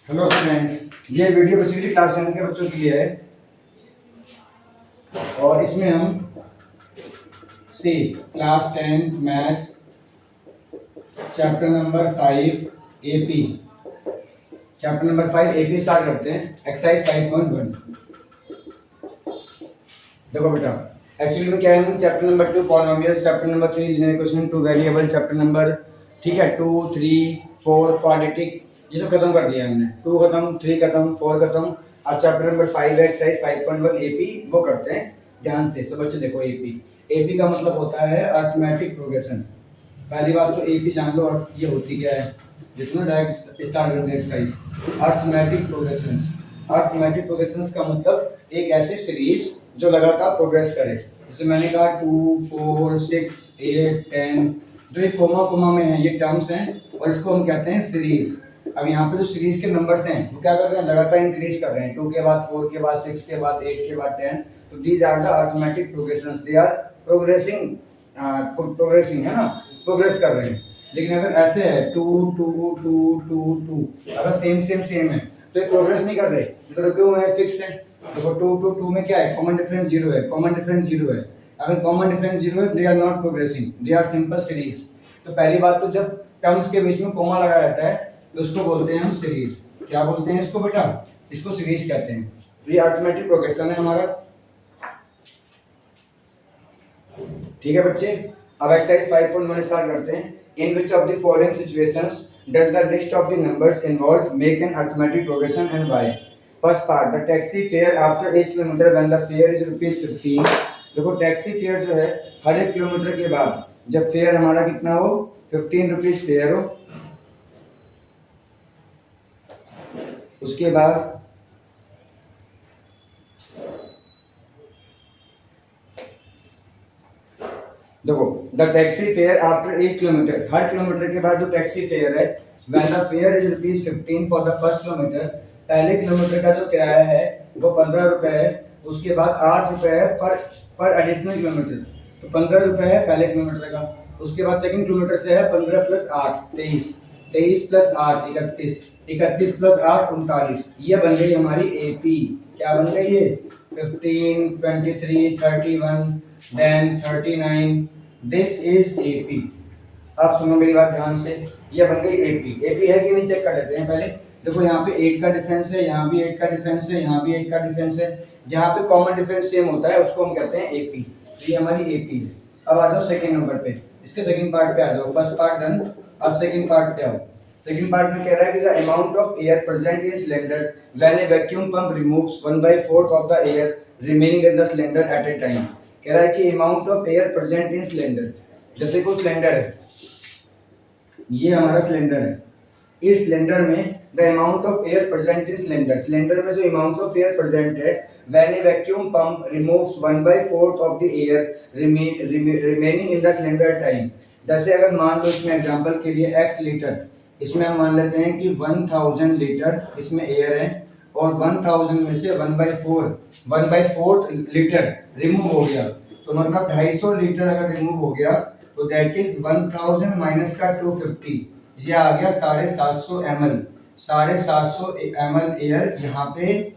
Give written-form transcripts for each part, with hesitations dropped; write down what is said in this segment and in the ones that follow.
Hello students, ये video basically class 10 के बच्चों के लिए है और इसमें हम सी class 10 maths chapter number 5 AP start करते हैं। एक्सरसाइज 5.1। देखो बेटा, एक्चुअली में क्या है, हम chapter number 2 polynomials, chapter number 3 linear equation, 2 variable, chapter number ठीक है 2 3 4 क्वाड्रेटिक, ये सब खत्म कर दिया हमने। 2 खत्म, 3 खत्म, 4 खत्म। अब चैप्टर नंबर 5 एक्सरसाइज 5.1 एपी वो करते हैं। ध्यान से सब बच्चे देखो, एपी का मतलब होता है अरिथमेटिक प्रोग्रेशन। पहली बात तो एपी जान लो, और ये होती क्या है, जिसमें डायरेक्ट स्टार्ट करते हैं exercise. Arithmetic progressions, arithmetic progressions का मतलब एक ऐसी सीरीज जो लगातार प्रोग्रेस करे। जैसे मैंने कहा 2 4 6 8 10, जो ये कोमा कोमा में है ये टर्म्स हैं और इसको हम कहते हैं सीरीज। अब यहाँ पे जो सीरीज के नंबर्स हैं वो क्या कर रहे हैं, लगातार इंक्रीज कर रहे हैं। 2 के बाद 4 के बाद 6 के बाद 8 के बाद 10। तो these are the arithmetic progressions, they are progressing, progressing है ना, प्रोग्रेस कर रहे हैं। लेकिन अगर ऐसे है 2 2 2 2 2, अगर सेम सेम सेम है तो ये प्रोग्रेस नहीं कर रहे, तो क्यों है, फिक्स है। देखो 2 2 2 में क्या है, कॉमन डिफरेंस 0 है, कॉमन डिफरेंस 0 है। अगर कॉमन डिफरेंस 0 है, they are not progressing, they are simple series. तो पहली बात तो जब टर्म्स के बीच में कोमा लगा रहता है तो उसको बोलते हैं हम सीरीज। क्या बोलते हैं इसको बेटा, इसको सीरीज कहते हैं। तो ये अरिथमेटिक प्रोग्रेशन है हमारा। ठीक है बच्चे, अब एक्सरसाइज 5.1 स्टार्ट करते हैं। In which of the following situations does the list of the numbers involved make an arithmetic progression and why. First part, the taxi fare after each kilometre when the fare is ₹15। देखो taxi fare जो है हर एक kilometre के बाद जब fair हमारा कितना हो, 15 रुपीज फेयर हो, उसके बाद देखो the taxi fare after each kilometre, her kilometre के बाद जो टैक्सी फेयर है, when the fare is ₹15 for the first kilometre, पहले किलोमीटर का जो किराया है वो 15 रुपए है, उसके बाद 8 रुपए है पर एडिशनल किलोमीटर। तो 15 रुपए है पहले किलोमीटर का, उसके बाद सेकंड किलोमीटर से है 15 प्लस 8 23, 23 प्लस 8 31, 31 प्लस 8 39। ये बन गई हमारी एपी। क्या बन गई ये, 15 23 31 then 39, दिस इज एपी। अब सुनो मेरी बात ध्यान से, ये बन गई एपी। एपी है कि नहीं चेक कर लेते हैं पहले। देखो यहाँ पे 8 का डिफरेंस है, यहाँ भी 8 का डिफरेंस है, यहाँ भी 8 का डिफरेंस है। जहाँ पे कॉमन डिफरेंस सेम होता है उसको हम कहते हैं एपी। तो ये हमारी एपी है। अब आ जाओ सेकंड नंबर पे, इसके सेकंड पार्ट पे आ जाओ। फर्स्ट पार्ट डन, अब सेकंड पार्ट पे आओ। सेकंड पार्ट में कह रहा है कि the amount of air present in cylinder when A vacuum pump removes 1/4 of the air remaining in the cylinder eight A time. कह रहा है कि amount of air present in cylinder, जैसे कोई सिलेंडर है, ये हमारा सिलेंडर है, इस सिलेंडर में the amount of air present in cylinder, cylinder में जो अमाउंट ऑफ एयर प्रेजेंट है, when A vacuum pump removes 1/4 of the air remaining in the cylinder time. जैसे अगर मान लो इसमें एग्जांपल के लिए x लीटर, इसमें हम मान लेते हैं कि 1000 लीटर इसमें एयर है और 1000 में से 1/4 लीटर रिमूव हो गया, तो मतलब 250 लीटर अगर रिमूव हो गया तो दैट इज 1000 माइनस का 250, ये आ गया 750 ml। 750 ml एयर यहाँ पे,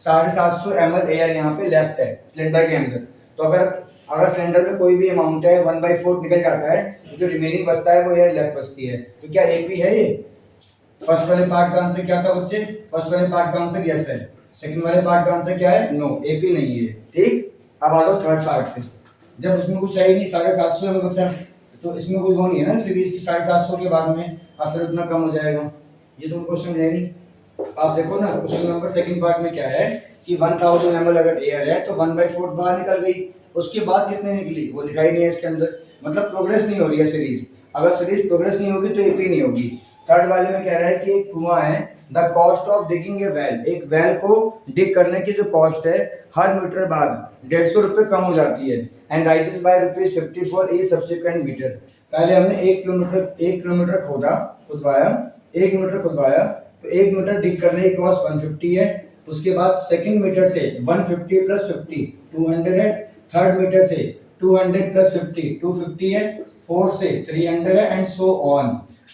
750 ml एयर यहाँ पे लेफ्ट है सिलेंडर के अंदर। तो अगर सिलेंडर में कोई भी अमाउंट है 1/4 निकल जाता है, तो जो रिमेनिंग बचता है वो एयर लेफ्ट बचती है। तो क्या एपी है ये? फर्स्ट वाले पार्ट का आंसर क्या था बच्चे? फर्स्ट वाले पार्ट का आंसर यस है। सेकंड वाले पार्ट का आंसर क्या है? नो, एपी नहीं है। ठीक, अब आ जाओ थर्ड पार्ट पे। जब उसमें कुछ है ही नहीं, 750 में बचा, तो इसमें कोई वो नहीं है ना सीरीज की 750 के बाद में और फिर उतना कम हो जाएगा, ये तो क्वेश्चन है नहीं। आप देखो ना क्वेश्चन नंबर सेकंड पार्ट में क्या है कि 1000 ml अगर एयर है तो 1/4 बाहर निकल गई, उसके बाद कितने निकली वो दिखाई नहीं है इसके अंदर, मतलब प्रोग्रेस नहीं हो रही है सीरीज। अगर सीरीज प्रोग्रेस नहीं होगी तो एपी नहीं होगी। थर्ड वाले में कह रहा है कि एक कुआं है, the cost of digging A well, एक वेल को डिग करने की जो कॉस्ट है हर मीटर बाद 150 रुपये कम हो जाती है, and rises by ₹50 for each subsequent metre. पहले हमने 1 किलोमीटर खुदवाया, 1 मीटर खुदवाया, तो 1 मीटर डिग करने की कॉस्ट 150 है। उसके बाद सेकंड मीटर से 150 प्लस 50 200 है, थर्ड मीटर से 200 प्लस 50 250 है, 4 से 300 है, एंड सो ऑन।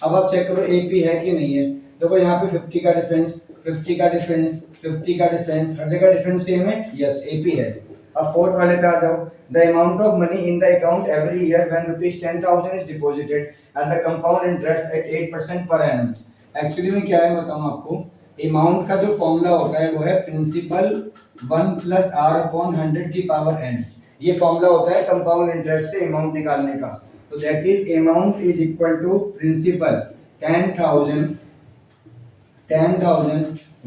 अब आप चेक करो एपी है कि नहीं है। देखो यहाँ पे 50 का डिफरेंस, 50 का डिफरेंस, 50 का डिफरेंस, हर जगह डिफरेंस सेम है, यस एपी है। अब फोर्थ वाले पे आ जाओ, the amount of money in the account every year when rupees 10,000 is deposited at the compound interest eight 8% per annum. Actually में क्या है बताऊं आपको, अमाउंट का जो फॉर्मूला होता है वो है प्रिंसिपल 1 प्लस आर अपॉन 100 की पावर एन। ये फॉर्मूला होता है कंपाउंड इंटरेस्ट से अमाउंट निकालने का। तो that is amount is equal to principal 10,000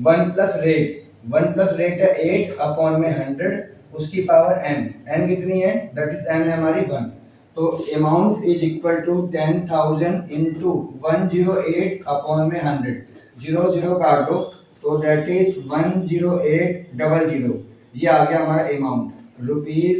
1 plus rate, 1 plus rate है 8 अपॉन में 100 उसकी पावर n, n कितनी है, दैट इज n है हमारी 1। तो amount is equal to 10,000 into 108 upon में 100, 0 0 काट दो तो दैट इज 10800। ये आ गया हमारा अमाउंट रुपीज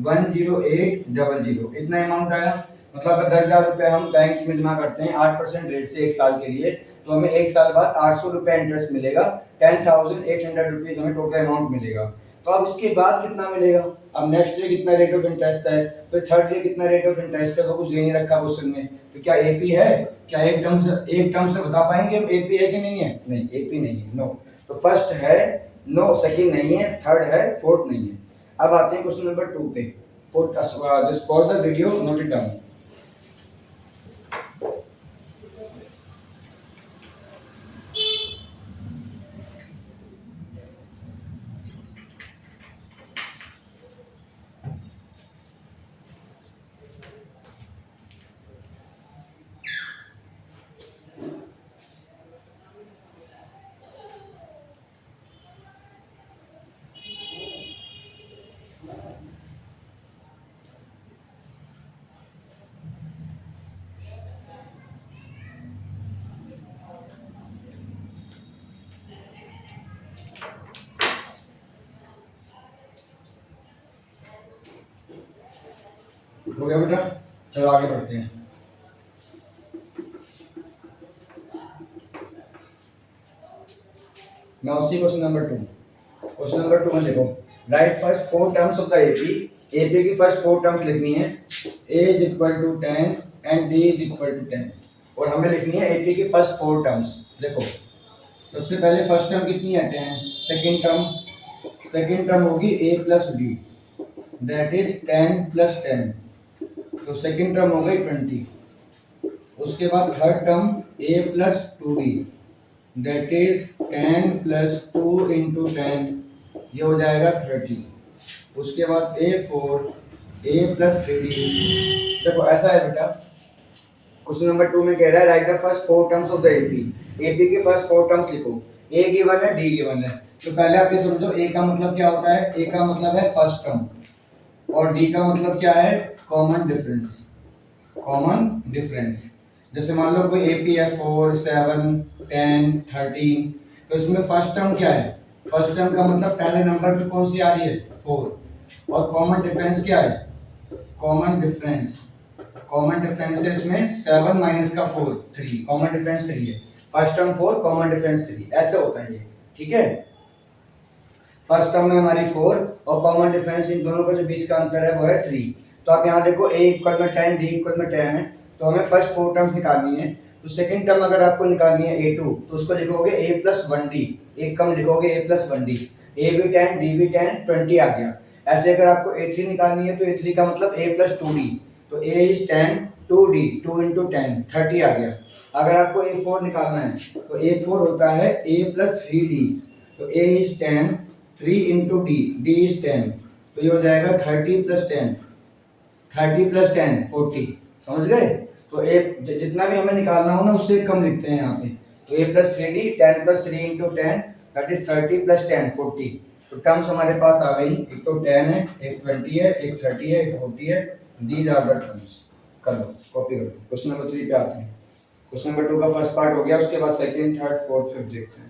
10800, इतना अमाउंट आया। मतलब अगर 10,000 रुपये हम बैंक में जमा करते हैं 8% रेट से एक साल के लिए, तो हमें एक साल बाद 800 रुपये इंटरेस्ट मिलेगा, 10,800 रुपीज हमें टोटल अमाउंट मिलेगा। तो अब इसके बाद कितना मिलेगा, अब नेक्स्ट ईयर कितना रेट ऑफ इंटरेस्ट है, फिर थर्ड ईयर कितना रेट ऑफ इंटरेस्ट है, वो कुछ दे नहीं रखा क्वेश्चन में। तो क्या एपी है, क्या एक टर्म से बता पाएंगे हम एपी है कि नहीं है, नहीं एपी नहीं है, नो। तो फर्स्ट है नो, सेकंड नहीं है, थर्ड है, फोर्थ नहीं है। अब आते हैं क्वेश्चन नंबर 2 पे। Just pause the video, note it down. हो गया बेटा, चलो आगे बढ़ते हैं। Now see question number 2। Question number 2 में देखो, right first four terms of the AP. AP की फर्स्ट फोर टर्म्स लिखनी है, a is equal to 10 and d is equal to 10। और हमें लिखनी है एपी की फर्स्ट फोर टर्म्स। देखो सबसे पहले फर्स्ट टर्म कितनी है 10, सेकंड टर्म होगी a plus D, that is 10 plus 10, तो सेकंड टर्म हो गई 20। उसके बाद third term a plus 2d, that is 10 plus 2 into 10, ये हो जाएगा 30। उसके बाद a प्लस 3d। देखो ऐसा है बेटा, क्वेश्चन नंबर 2 में कह रहा है right the first four terms of the AP. AP के फर्स्ट फोर टर्म्स लिखो, a गिवन है, d गिवन है। तो पहले आप ये समझो a का मतलब क्या होता है, a का मतलब है फर्स्ट टर्म, और d का मतलब क्या है, कॉमन डिफरेंस। कॉमन डिफरेंस जैसे मान लो कोई एपी है 4 7 10 13, तो इसमें फर्स्ट टर्म क्या है, फर्स्ट टर्म का मतलब पहले नंबर पे कौन सी आ रही है 4, और कॉमन डिफरेंस क्या है, कॉमन डिफरेंस है इसमें 7 माइनस का 4 3, कॉमन डिफरेंस 3 है। फर्स्ट टर्म 4, कॉमन डिफरेंस 3, ऐसे होता है ये, ठीक है। फर्स्ट टर्म में हमारी 4 और कॉमन डिफरेंस इन दोनों का जो बीच का अंतर है वो है 3। तो आप यहाँ देखो a इक्वल में 10 d इक्वल में 10 है, तो हमें फर्स्ट फोर टर्म्स निकालनी है। तो सेकंड टर्म अगर आपको निकालनी है a2, तो उसको लिखोगे a प्लस 1d, एक कम लिखोगे a प्लस 1d, a भी 10 d भी 10, 20 आ गया। ऐसे अगर आपको a3 निकालनी है तो a3 का मतलब a प्लस 2d, तो a इज 10 2d 2 इंटू 10 30 आ गया। अगर आपको a4 निकालना है तो a4 होता है a प्लस 3d, तो a is 10 3 into D, D is 10, तो ये हो जाएगा 30 प्लस 10, 30 प्लस 10 40। समझ गए। तो ए जितना भी हमें निकालना हो ना उससे कम लिखते हैं यहाँ पे। तो a plus 3d 10 plus 3 into 10 that is 30 plus 10 40। तो टर्म्स हमारे पास आ गई, एक तो 10 है, एक 20 है, एक 30 है, एक 40 है। These are the terms. कर लो, कॉपी कर लो। क्वेश्चन नंबर 3 पे आते हैं। क्वेश्चन नंबर 2 का फर्स्ट पार्ट हो गया, उसके बाद सेकंड थर्ड फोर्थ फिफ्थ देखते हैं।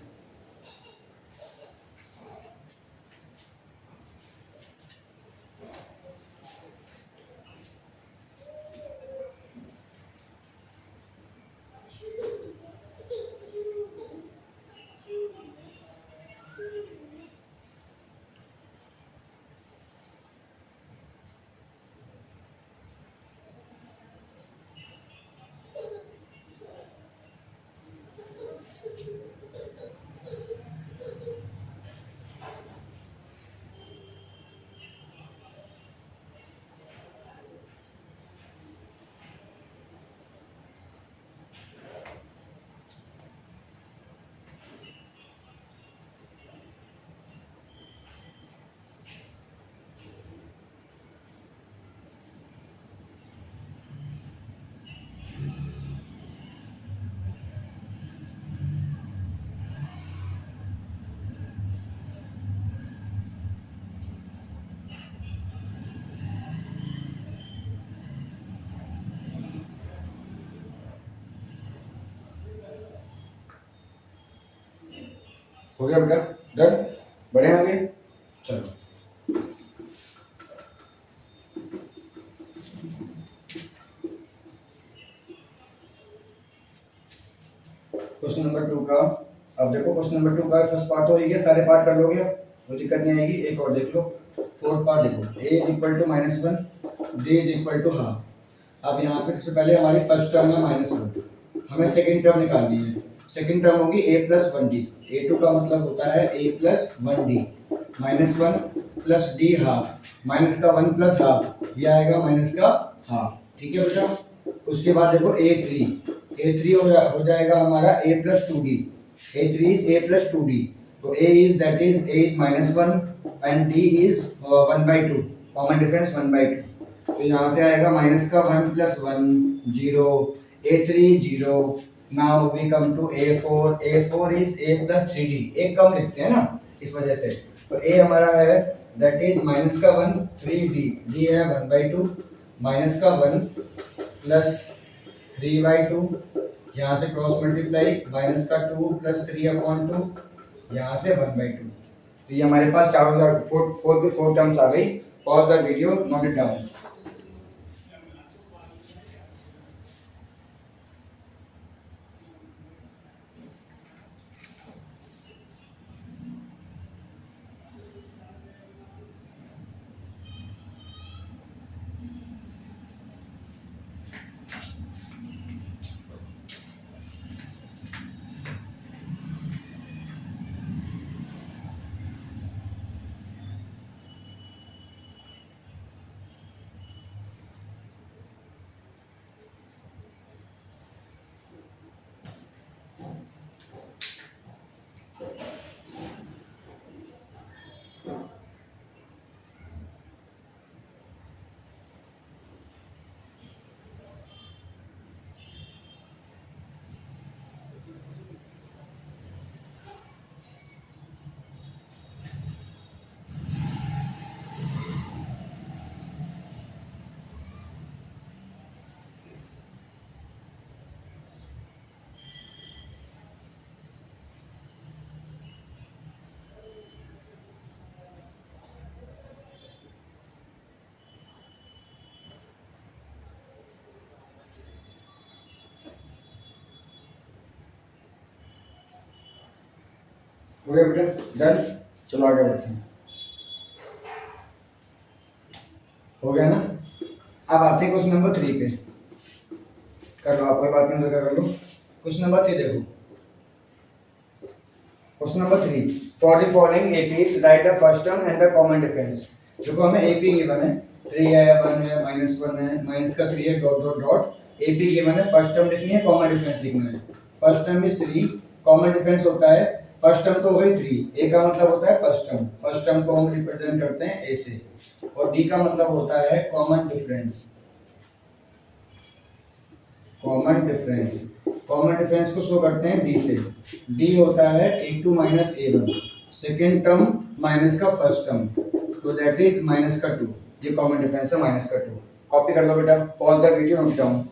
हो गया बेटा, डन, बढ़े आगे, चलो। क्वेश्चन नंबर 2 का, अब देखो क्वेश्चन नंबर 2 का फर्स्ट पार्ट तो हो ही गया, सारे पार्ट कर लोगे, कोई दिक्कत नहीं आएगी। एक और देख लो, फोर्थ पार्ट देखो, a is equal to -1, d is equal to half. अब यहाँ पे सबसे पहले हमारी फर्स्ट टर्म है -1, हमें सेकंड टर्म निकालनी है। सेकंड टर्म होगी a प्लस 1d, a2 का मतलब होता है a plus 1d, -1 plus d half, minus का 1 प्लस हाफ, ये आएगा माइनस का हाफ, ठीक है बेटा। उसके बाद देखो a3 हो जाएगा हमारा a plus 2d, a3 is a plus 2d, तो a इज that is a is -1 and d is 1/2, common difference 1/2, तो यहाँ से आएगा माइनस का 1 plus 1 0, a3 0। Now we come to a4 is a plus 3d, एक कम लिखते हैं ना इस वजह से, तो a हमारा है दैट इज माइनस का 1 3d, d है 1/2, माइनस का 1 प्लस 3/2, यहाँ से क्रॉस मल्टीप्लाई, माइनस का 2 प्लस 3/2, यहाँ से 1/2। तो ये हमारे पास चारों फोर टर्म्स आ गई। Pause the video, note it down. हो गया बेटा, डन, चलो आगे बढ़ते हैं। हो गया ना। अब आते हैं क्वेश्चन नंबर 3 पे, कर लो, आप कोई बात नहीं, कर लो। क्वेश्चन नंबर 3 देखो, question number 3, for the following APs right the first term and the common difference. देखो हमें एपी गिवन है, 3 है, 1 है, -1 है, माइनस का 3 है, dot dot dot, AP given है, फर्स्ट टर्म लिखनी है, कॉमन डिफरेंस लिखना है। First term is 3, common difference होता है, फर्स्ट टर्म तो हो गई 3, ए का मतलब होता है फर्स्ट टर्म, फर्स्ट टर्म को हम रिप्रेजेंट करते हैं ए से, और डी का मतलब होता है common difference. Common difference, common difference को शो करते हैं डी से, डी होता है a2 minus a1, second term minus का फर्स्ट टर्म, तो दैट इज माइनस का 2, ये कॉमन डिफरेंस है माइनस का 2। कॉपी कर लो बेटा, pause the video, note down.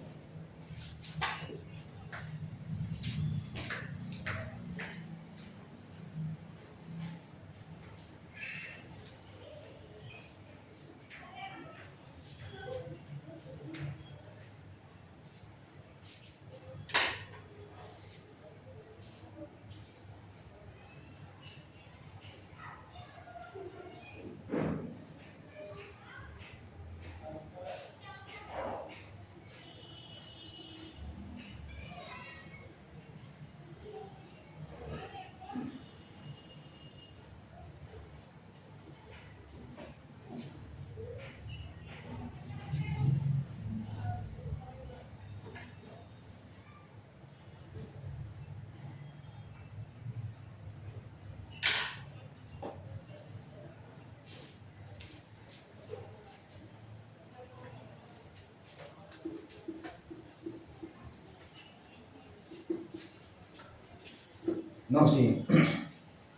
नो सी।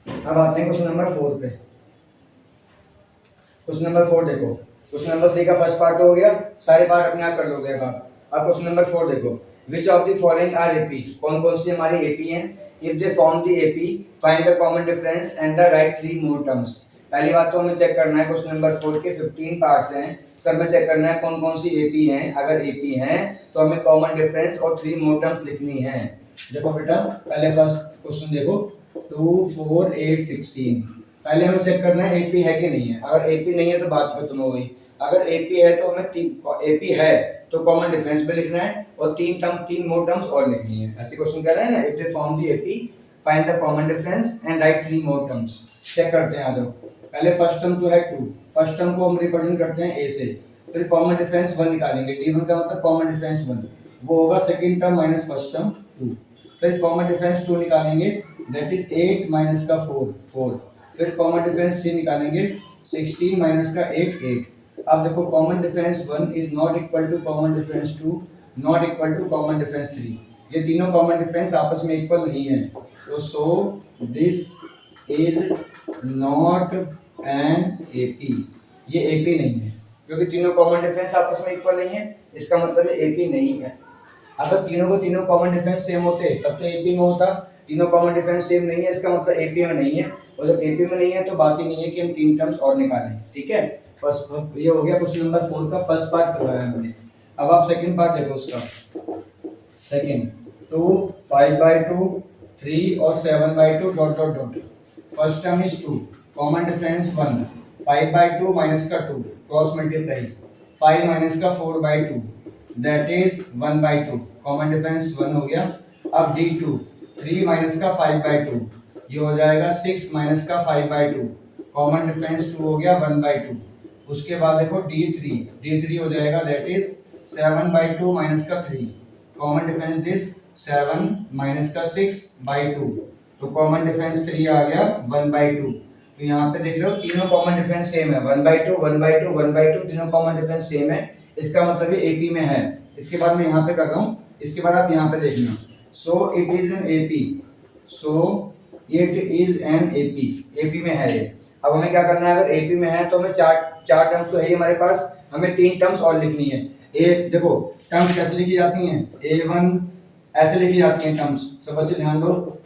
अब आते हैं क्वेश्चन नंबर 4 पे। क्वेश्चन नंबर 4 देखो, क्वेश्चन नंबर 3 का फर्स्ट पार्ट हो गया, सारे पार्ट अपने आप कर लोगे। अब क्वेश्चन नंबर 4 देखो, which of the following are AP, कौन कौन सी हमारी एपी हैं। If they form the AP find the common difference and the write 3 more terms. पहली बात तो हमें चेक करना है क्वेश्चन नंबर 4 के 15 पार्ट्स हैं, सब में चेक करना है कौन कौन सी एपी हैं। अगर एपी हैं तो हमें कॉमन डिफरेंस और 3 मोर टर्म्स लिखनी है। देखो बेटा पहले फर्स्ट क्वेश्चन देखो 2 4 8 16। पहले हमें चेक करना है एपी है कि नहीं है। अगर एपी नहीं है तो बात खत्म हो गई। अगर एपी है तो हमें एपी है तो कॉमन डिफरेंस पे लिखना है और तीन मोर टर्म्स और लिखनी है। ऐसे क्वेश्चन कह रहे हैं ना, if they form the AP find the common difference and write 3 more terms. Check करते हैं। आ जाओ पहले फर्स्ट टर्म तो है 2, फर्स्ट टर्म को हम रिप्रेजेंट करते हैं ए से, फिर कॉमन डिफरेंस 1 निकालेंगे। d1 का मतलब कॉमन डिफरेंस 1, वो होगा second term minus first term 2। फिर कॉमन डिफरेंस 2 निकालेंगे, दैट इज 8 माइनस का 4 4। फिर कॉमन डिफरेंस 3 निकालेंगे, 16 माइनस का 8 8। अब देखो common difference 1 is not equal to common difference 2 not equal to common difference 3। ये तीनों कॉमन डिफरेंस आपस में इक्वल नहीं है, तो so this is not an AP. ये एपी नहीं है क्योंकि तीनों कॉमन डिफरेंस आपस में इक्वल नहीं है, इसका मतलब ये एपी नहीं है। अगर तीनों कॉमन डिफरेंस सेम होते तब तो एपी में होता। तीनों कॉमन डिफरेंस सेम नहीं है, इसका मतलब एपी में नहीं है। और जब एपी में नहीं है तो बात ही नहीं है कि हम 3 टर्म्स और निकालें। ठीक है, फर्स्ट ये हो गया क्वेश्चन नंबर 4 का फर्स्ट पार्ट करवाया हमने। अब आप सेकंड पार्ट देखो उसका। सेकंड 2 5/2 3 और 7/2 dot dot dot. First term is 2, common difference 1, 5/2 minus का 2 क्रॉस मल्टीप्लाई, 5 माइनस का 4/2 दैट इज 1/2, कॉमन डिफरेंस 1 हो गया। अब d2 3 माइनस का 5/2, ये हो जाएगा 6 माइनस का 5/2, कॉमन डिफरेंस 2 हो गया 1/2। उसके बाद देखो d3 हो जाएगा दैट इज 7/2 माइनस का 3, कॉमन डिफरेंस दिस 7 माइनस का 6/2, तो कॉमन डिफरेंस 3 आ गया 1/2। तो यहाँ पे देख रहे हो तीनों कॉमन डिफरेंस सेम है, 1/2 1/2 1/2 तीनों कॉमन डिफरेंस सेम है। इसका मतलब ये एपी में है। इसके बाद मैं यहाँ पे कर रहा हूँ, इसके बाद आप यहाँ पे देखना। So it is an AP, so it is an AP, AP में है ये। अब हमें क्या करना है, अगर एपी में है तो हमें चार टर्म्स तो है ही हमारे पास, हमें 3 टर्म्स और लिखनी है। ए देखो टर्म्स कैसे लिखी जाती हैं, a1 ऐसे लिखी जाती हैं टर्म्स, सब बच्चे ध्यान दो।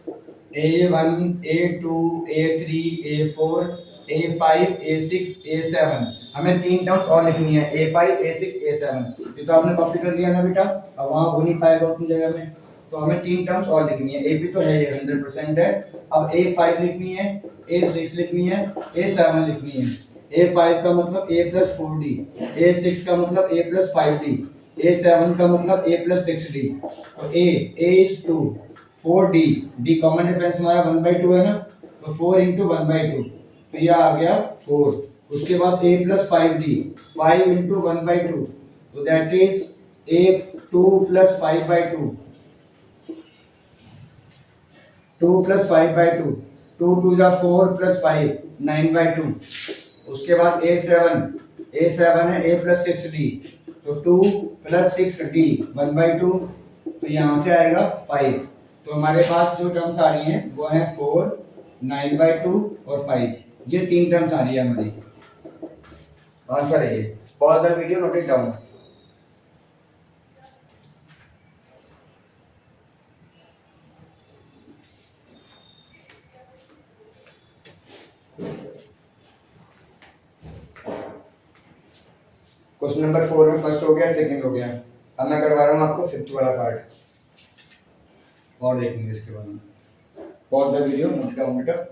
a1 a2 a3 a4 a5 a6 a7, हमें 3 टर्म्स और लिखनी है, a5 a6 a7। ये तो आपने कॉपी कर लिया ना बेटा, अब वहां हो नहीं पाएगा उतनी जगह में, तो हमें 3 टर्म्स और लिखनी है। a भी तो है, ये 100% है। अब a5 लिखनी है, a6 लिखनी है, a7 लिखनी है। a5 का मतलब a प्लस 4d, a6 का मतलब a प्लस 5d, a7 का मतलब a प्लस 6d। तो a is 2, 4d, d common difference हमारा 1/2 है ना, तो 4 इंटू 1/2, तो यह आ गया 4। उसके बाद a प्लस 5d, 5 इंटू 1/2, तो that is a 2 plus 5/2, 2 plus 5/2, 2 2 जा 4 प्लस 5 9/2। उसके बाद a7 है a प्लस 6d, तो 2 प्लस 6d 1/2, तो यहाँ से आएगा 5। तो हमारे पास जो टर्म्स आ रही हैं वो हैं 4 9/2 और 5, ये 3 टर्म्स आ रही है हमारी। आंसर है ये। Pause the video, note it down. Question number 4 में फर्स्ट हो गया, सेकंड हो गया। अब मैं करवा रहा हूँ आपको फिफ्थ वाला पार्ट, और देखेंगे इसके बाद में। Pause the video, note down बेटा।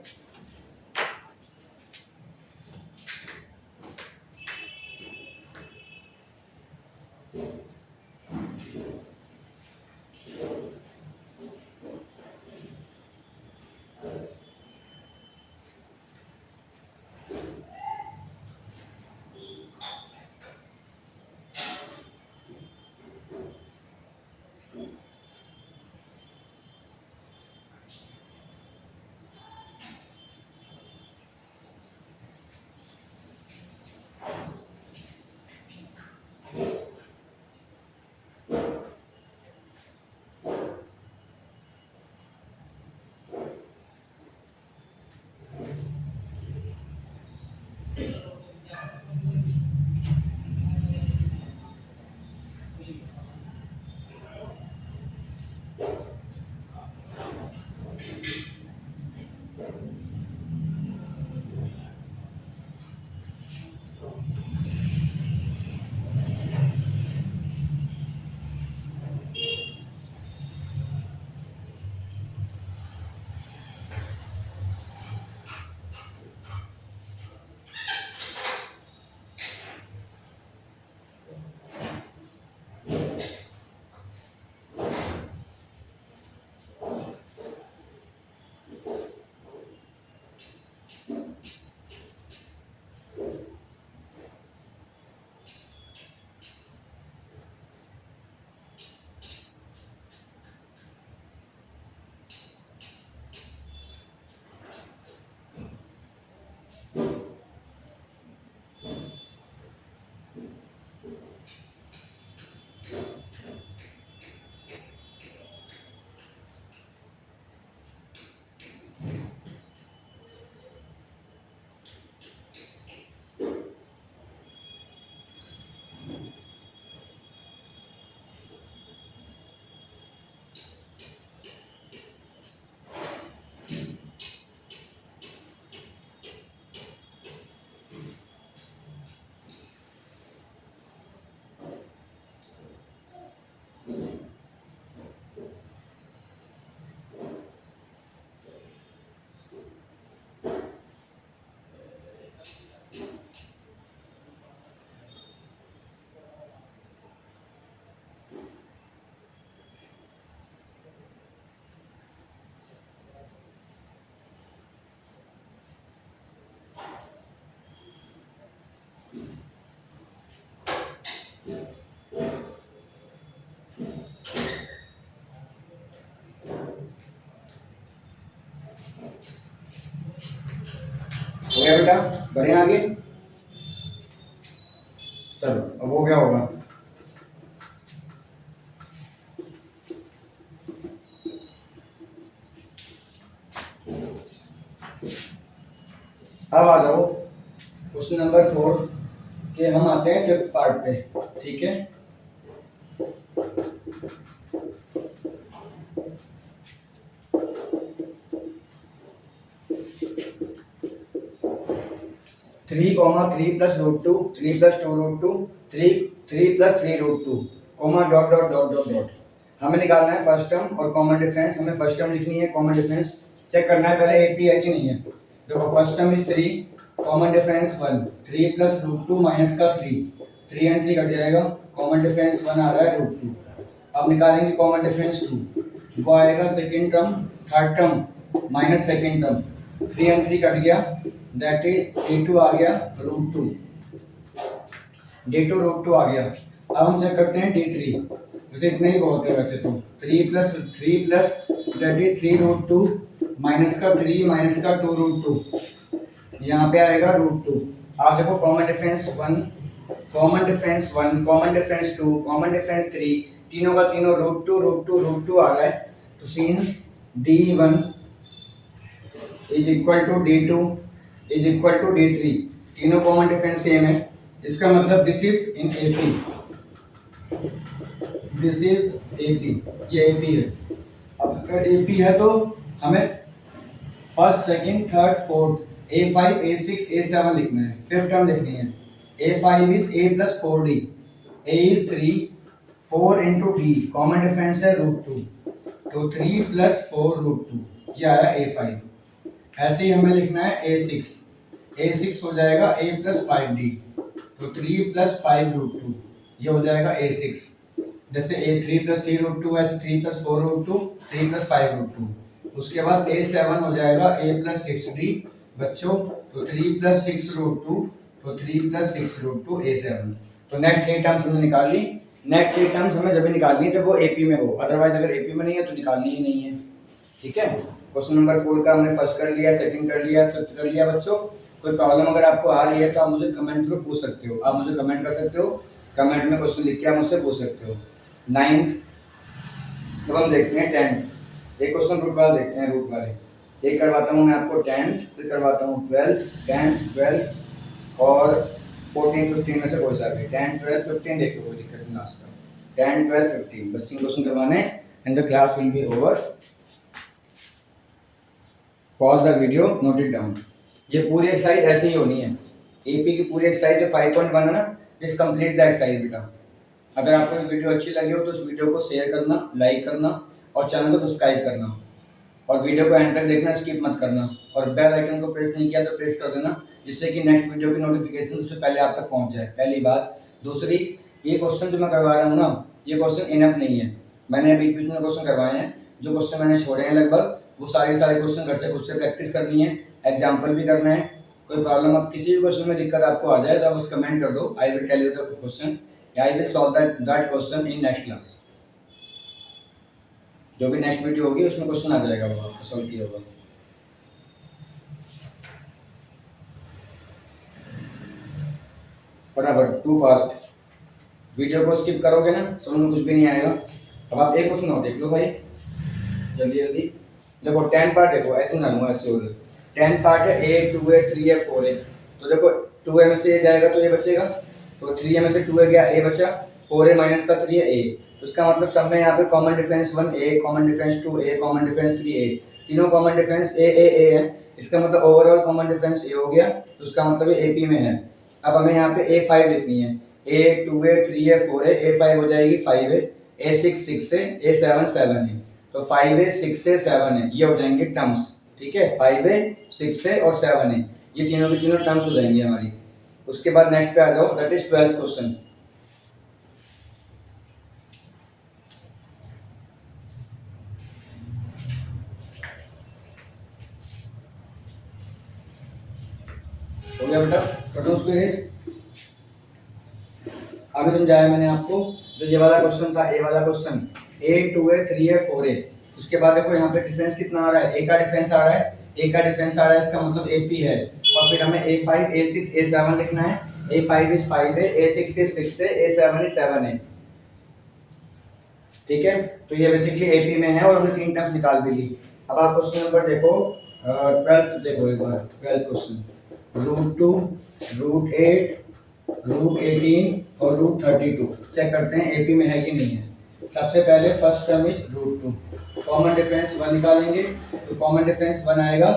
हो गया बेटा, बढ़े आगे। चलो अब हो गया होगा। अब आ जाओ क्वेश्चन नंबर 4 के, हम आते हैं 5th पार्ट पे। ठीक है, three comma 3 plus root 2, 3 plus 2 root 2, 3 plus 3 root 2, comma dot dot dot dot dot. हमें निकालना है फर्स्ट टर्म और कॉमन डिफरेंस। हमें फर्स्ट टर्म लिखनी है, कॉमन डिफरेंस चेक करना है पहले एपी है कि नहीं है। देखो first term is 3, common difference 1, 3 plus root 2 minus का 3, 3 एंड 3 कट जाएगा, कॉमन डिफरेंस 1 आ रहा है रूट 2। अब निकालेंगे कॉमन डिफरेंस 2, वो आएगा second term, third term minus second term, 3 and 3 cut गया, दैट इज d2 आ गया रूट 2, d2 रूट 2 आ गया। अब हम चेक करते हैं d3, वैसे इतना ही बहुत है वैसे तो, 3 plus that is 3 root 2 minus का 3 माइनस का 2 रूट 2, यहाँ पे आएगा रूट 2। आप देखो common difference 1, common difference 1, common difference 2, common difference 3, तीनों का तीनों रूट 2 रूट 2 रूट 2 आ रहा है, तो since d1 is equal to d2 is equal to d3, तीनों कॉमन डिफरेंस सेम है, इसका मतलब this is in AP, this is AP, ये AP है। अब अगर AP है तो हमें first second third fourth A5 A6 A7 लिखना है, फिफ्थ टर्म लिखनी है। A5 is A plus 4D, A is 3, 4 into D, common difference है रूट 2, तो 3 प्लस 4 रूट 2, ये आया A5। ऐसे ही हमें लिखना है A6, A6 हो जाएगा A प्लस 5D, तो 3 प्लस 5 रूट 2, ये हो जाएगा A6। जैसे A3 प्लस 3 रूट 2, ऐसे 3 प्लस 4 रूट 2, 3 प्लस 5 रूट 2। उसके बाद A7 हो जाएगा A प्लस 6D बच्चों, तो 3 प्लस 6 रूट 2, तो 3 प्लस 6 रूट 2 A7। तो नेक्स्ट 8 टर्म्स हमने निकाल ली। नेक्स्ट 8 टर्म्स हमें जब भी निकालनी है जब वो AP में हो, अदरवाइज अगर AP में नहीं है तो निकालनी ही नहीं है। ठीक है, क्वेश्चन नंबर 4 का हमने फर्स्ट कर लिया, सेकंड कर लिया, फिफ्थ कर लिया बच्चों। कोई प्रॉब्लम अगर आपको आ रही है तो आप मुझे कमेंट थ्रू पूछ सकते हो, आप मुझे कमेंट कर सकते हो, कमेंट में क्वेश्चन लिख के आप मुझसे पूछ सकते हो। 9th, अब हम देखते हैं 10th। एक क्वेश्चन रूट वाला देखते हैं, रूट वाले एक करवाता हूँ मैं आपको 10th, फिर करवाता हूँ 12th, 10th 12th और 14 15 में से कोई सा भी, 10 12 15 देखो, कोई दिक्कत नहीं लास्ट का, 10 12 15 बस 3 क्वेश्चन करवाने and the class will be over. Pause the video, note it down. ये पूरी एक्सरसाइज ऐसी ही होनी है, एपी की पूरी एक्सरसाइज जो 5.1 है ना, दिस कंप्लीट द एक्सरसाइज बेटा। अगर आपको ये वीडियो अच्छी लगी हो तो इस वीडियो को शेयर करना, लाइक करना और चैनल को सब्सक्राइब करना, और वीडियो को एंड तक देखना, स्किप मत करना, और बेल आइकन को प्रेस नहीं किया तो प्रेस कर देना, जिससे कि नेक्स्ट वीडियो की नोटिफिकेशन सबसे पहले आप तक पहुंच जाए, पहली बात। दूसरी, ये क्वेश्चन जो मैं करवा रहा हूँ ना, ये क्वेश्चन इनफ नहीं है, मैंने बीच बीच में क्वेश्चन करवाए हैं, जो क्वेश्चन मैंने छोड़े हैं लगभग वो सारे क्वेश्चन घर से खुद से प्रैक्टिस करनी है, एग्जाम्पल भी करना है। कोई प्रॉब्लम, अब किसी भी क्वेश्चन में दिक्कत आपको आ जाए तो आप बस कमेंट कर दो, I will tell you the question, I will solve that question in next class. जो भी नेक्स्ट वीडियो होगी उसमें क्वेश्चन आ जाएगा, वो आपको सॉल्व किया होगा। फटाफट, टू फास्ट, वीडियो को स्किप करोगे ना समझ में कुछ भी नहीं आएगा। अब आप एक क्वेश्चन और देख लो भाई, जल्दी जल्दी देखो। 10 पार्ट देखो, ऐसे ना लूँगा, ऐसे हो गया। 10 पार्ट है, A 2A 3A 4A, तो देखो 2A में से A जाएगा तो ये बचेगा, तो 3A में से 2A गया, A बचा, 4A माइनस का 3 है A, तो इसका मतलब सब में यहाँ पे common difference 1A, common difference 2A, common difference 3A, तीनों कॉमन डिफरेंस A है, इसका मतलब ओवरऑल कॉमन डिफरेंस A हो गया, तो इसका मतलब ये AP में है। अब हमें यहाँ पे A5 लिखनी है, A 2A 3A 4A, A5 हो जाएगी 5A, A6 6A, A7 7A, तो 5A 6A 7A ये हो जाएंगे टर्म्स। ठीक है, 5A 6A और 7A ये तीनों की तीनों टर्म्स हो जाएंगी हमारी। उसके बाद नेक्स्ट पे आ जाओ, दैट इज 12th क्वेश्चन। हो गया बेटा, कर दो उसको इरेज। अभी समझाया मैंने आपको, जो ये वाला क्वेश्चन था, ए वाला question, A 2A 3A 4A, उसके बाद देखो यहाँ पे डिफरेंस कितना आ रहा है, ए का डिफरेंस आ रहा है, ए का डिफरेंस आ रहा है, इसका मतलब AP है। और फिर हमें A5 A6 A7 लिखना है। A5 इज 5 है, A6 इज 6 है, A7 इज 7 है। ठीक है, तो ये बेसिकली AP में है और हमने 3 टर्म्स निकाल भी ली। अब आप क्वेश्चन नंबर देखो 12th देखो एक बार, 12th क्वेश्चन, √2 √8 √18 और √32 चेक करते हैं AP में है कि नहीं है। सबसे पहले first term is √2, common difference 1 निकालेंगे, तो कॉमन डिफरेंस 1 आएगा।